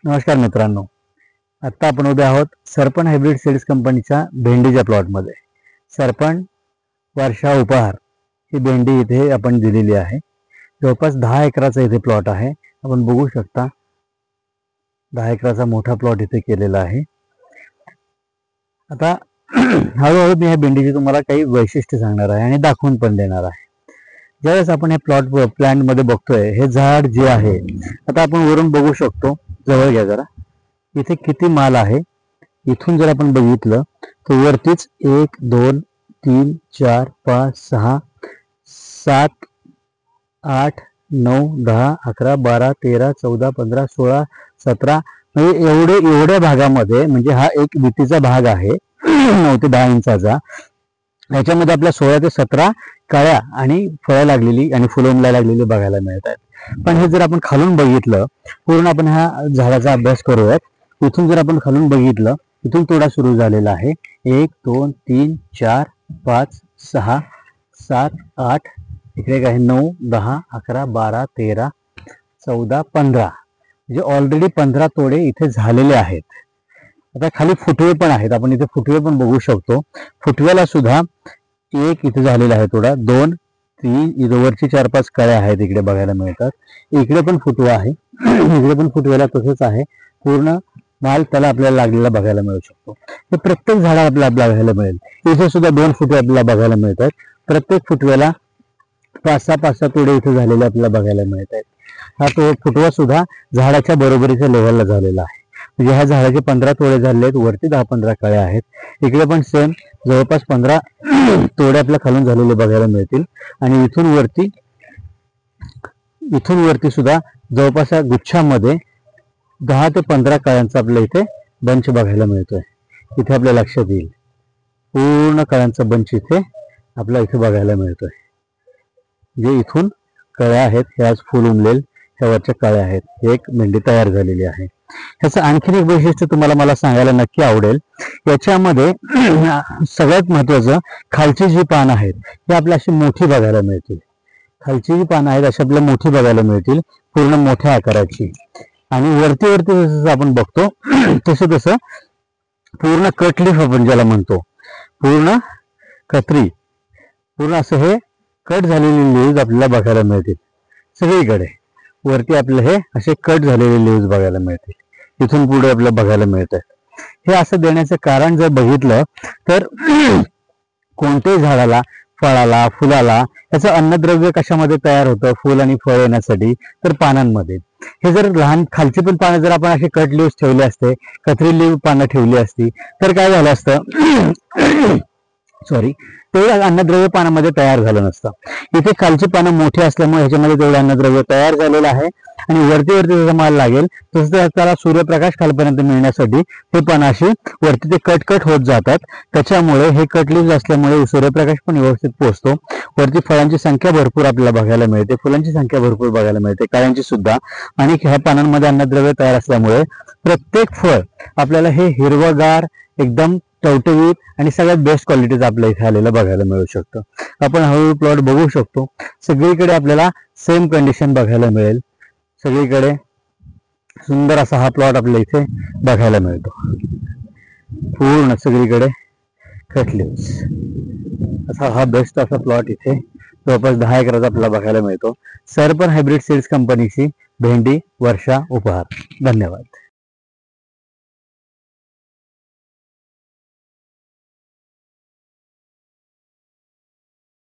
नमस्कार मित्रांनो, आता आपण उभे आहोत सरपण हायब्रिड सीड्स कंपनीच्या भेंडीच्या प्लॉटमध्ये. सरपण वर्षा उपहार ही भेंडी इथे आपण दिलेली आहे. जवळपास 10 एकराचा इथे प्लॉट आहे. आपण बघू शकता 10 एकराचा मोठा प्लॉट इथे केलेला आहे. आता हळूहळू मी ह्या भेंडीची तुम्हाला काही वैशिष्ट्य सांगणार आहे आणि दाखवून पण देणार आहे. ज्यावेळेस आपण हे प्लॅन मध्ये बघतोय, हे झाड जे आहे, आता आपण वरून बघू शकतो, जवळ घ्या जरा, इथे किती माल आहे. इथून जर आपण बघितलं तर वरतीच 1 2 3 4 5 6 7 8 9 10 11 12 13 14 15 16 17 म्हणजे एवढ्या भागामध्ये, म्हणजे हा एक विटीचा भाग आहे 9 ते 10 इंचाचा. याच्यामध्ये आपल्या 16 ते 17 काळ्या आणि फळं लागलेली आणि फुलं लागलेली बघायला मिळत आहेत. पण हे जर आपण खालून बघितलं, पूर्ण आपण ह्या झाडाचा अभ्यास करूयात. इथून जर आपण खालून बघितलं, इथून तोडा सुरू झालेला आहे. 1 2 3 4 5 6 7 8 इकडे काय 9 10 11 12 13 14 15 म्हणजे ऑलरेडी 15 तोडे इथे झालेले आहेत. आता खाली फुटवे पण आहेत, आपण इथे फुटवे पण बघू शकतो. फुटव्याला सुद्धा एक इथे झालेला आहे तोडा, 2 3 इथे वरची 4-5 कळ्या आहेत इकडे बघायला मिळतात. इकडे पण फुटवा आहे, इकडे पण फुटव्याला तसंच आहे. पूर्ण माल त्याला आपल्याला लागलेला बघायला मिळू शकतो. हे प्रत्येक झाडा आपल्याला बघायला मिळेल. इथे सुद्धा 2 फुटवे आपल्याला बघायला मिळतात. प्रत्येक फुटव्याला 5-6 तोडे इथे झालेले आपल्याला बघायला मिळत आहेत. हा तो फुटवा सुद्धा झाडाच्या बरोबरीच्या लेव्हलला झालेला आहे. म्हणजे ह्या झाडाचे 15 तोडे झालेले आहेत, वरती 10-15 कळ्या आहेत. इकडे पण सेम जवळपास 15 तोडे आपल्या खालून झालेले बघायला मिळतील. आणि इथून वरती सुद्धा जवळपास या गुच्छामध्ये 10 ते 15 कळ्यांचा आपल्या इथे बंच बघायला मिळतोय. इथे आपल्या लक्षात येईल, पूर्ण कळ्यांचा बंच इथे आपल्या इथे बघायला मिळतोय. जे इथून कळ्या आहेत, हे आज फुल उमलेल, ह्यावरच्या कळ्या आहेत. ही एक भेंडी तयार झालेली आहे. ह्याचं आणखीन एक वैशिष्ट्य तुम्हाला मला सांगायला नक्की आवडेल. याच्यामध्ये सगळ्यात महत्वाचं, खालची जी पानं आहेत ही आपल्या अशी मोठी बघायला मिळतील. खालची जी पानं आहेत अशी आपल्याला मोठी बघायला मिळतील, पूर्ण मोठ्या आकाराची. आणि वरती जसं आपण बघतो तसं पूर्ण कटलीफ आपण ज्याला म्हणतो, पूर्ण कत्री, पूर्ण असं हे कट झालेली लीव्ज आपल्याला बघायला मिळतील सगळीकडे. वरती आपलं हे असे कट झालेले लीव्ज बघायला मिळतील. इथून पुढे आपल्याला बघायला मिळत आहे. हे असं देण्याचं कारण जर बघितलं तर कोणत्याही झाडाला, फळाला, फुलाला याचं अन्नद्रव्य कशामध्ये तयार होतं, फुल आणि फळ येण्यासाठी, तर पानांमध्ये. हे जर लहान खालची पण पानं जर आपण असे कट लीव्स ठेवले असते, कत्री लीव पानं ठेवली असती, तर काय झालं असतं तेवढं अन्नद्रव्य पानामध्ये तयार झालं नसतं. इथे खालची पानं मोठी असल्यामुळे ह्याच्यामध्ये तेवढं अन्नद्रव्य तयार झालेलं आहे. आणि वरती जसा माल लागेल तसं त्याला सूर्यप्रकाश खालपर्यंत मिळण्यासाठी हे पानं अशी वरती ते कट होत जातात. त्याच्यामुळे हे कटलीव्स असल्यामुळे सूर्यप्रकाश पण व्यवस्थित पोहोचतो. वरती फळांची संख्या भरपूर आपल्याला बघायला मिळते, फुलांची संख्या भरपूर बघायला मिळते, काळ्यांची सुद्धा. आणि ह्या पानांमध्ये अन्नद्रव्य तयार असल्यामुळे प्रत्येक फळ आपल्याला हे हिरवगार, एकदम टवटवीत आणि सगळ्यात बेस्ट क्वालिटीचं आपल्या इथे आलेलं बघायला मिळू शकतं. आपण हळूहळू प्लॉट बघू शकतो. सगळीकडे आपल्याला सेम कंडिशन बघायला मिळेल. सगळीकडे सुंदर असा हा प्लॉट आपल्या इथे बघायला मिळतो. पूर्ण सगळीकडे कट लीव्स असा हा बेस्ट असा प्लॉट इथे जवळपास 10 एकराचा आपल्याला बघायला मिळतो. सरपण हायब्रिड सीड्स कंपनीची भेंडी वर्षा उपहार. धन्यवाद.